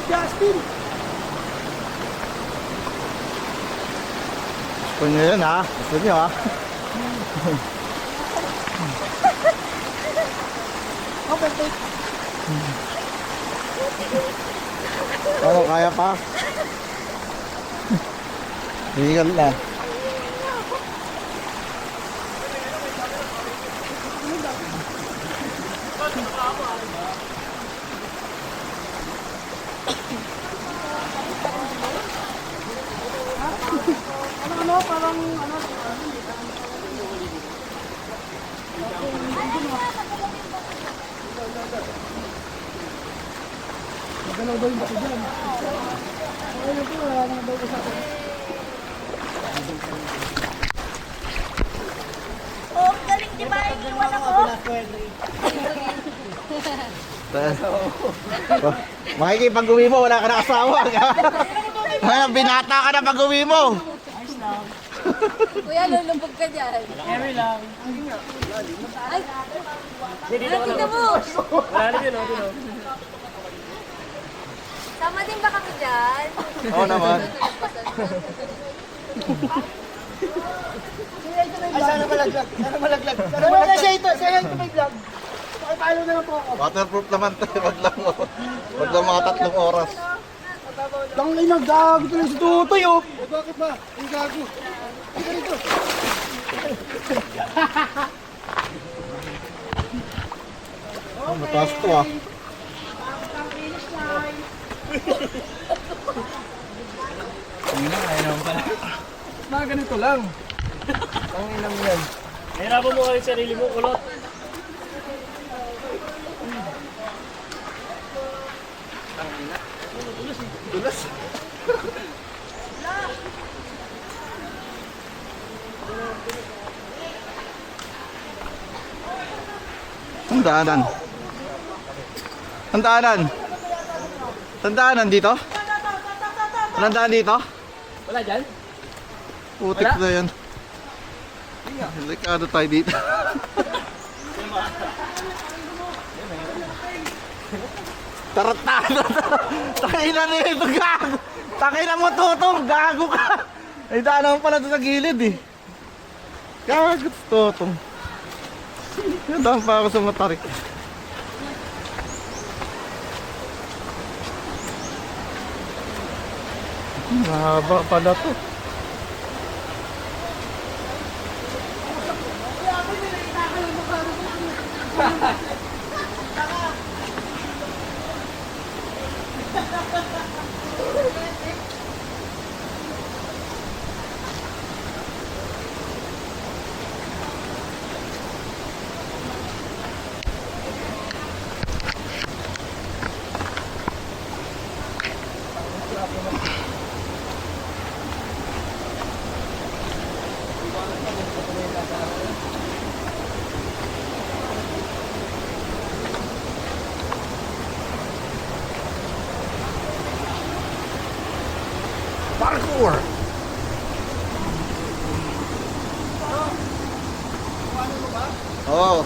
Justin! Gusto nyo yun ha? Gusto nyo ha? Okay, take. Ano, kaya pa? Higal na. Ano, parang ano, magalaw daw yung bako dyan. Ayun po, wala nang daw ko sa akin. Oh, galing di ba? Iiwan ako. Makikipag-uwi mo, wala ka na asawa. Binata ka na pag-uwi mo. Kuya, lulumbog ka dyan. Carry lang. Ay, tingnan mo. Wala din, no? Sama din ba kami dyan? Oo naman. Ay, sana malaglag. Sana malaglag. Sana malaglag. Sana ito may vlog. Pakipalo na lang po ako. Waterproof naman to. Wag lang mga 3 oras. Tang ina, gago tuloy si Tutoy, oh. Eh, bakit ba? Ang gago. Ay, ganito. Oh, mataas to ah. Mga ganito lang. Ang inang yan. Nahirapan mo kayo sarili mo, kulot. Dulas. Ang daanan. Ang daanan. Ang daanan dito? Walang daan dito? Wala dyan? Putik na yan. Delikado tayo dito. Taratado. Takina na ito, gago. Takina mo, Totong, gago ka. Ay, daan pala doon sa gilid eh. Gago, Totong. Daan pa ako sa matarik. Mahaba pala to. Parkour! Oo.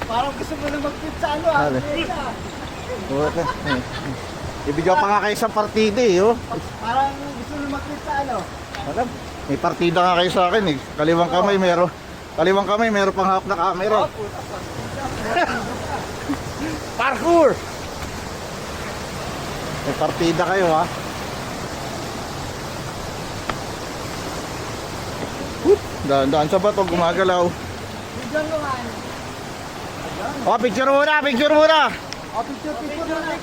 Parang gusto mo na mag-fit sa ano, ah. Hali. Buti. Ibigyan pa nga kayo sa partida eh, oh. Parang gusto mo na mag-fit sa ano. Alam, may partida nga kayo sa akin eh. Kaliwang kamay, meron pang hawak na camera. Parkour! May partida kayo ha. Daan sa bato, gumagalaw. Diyan naman. Oh, picture muna, picture muna. Oh, picture na.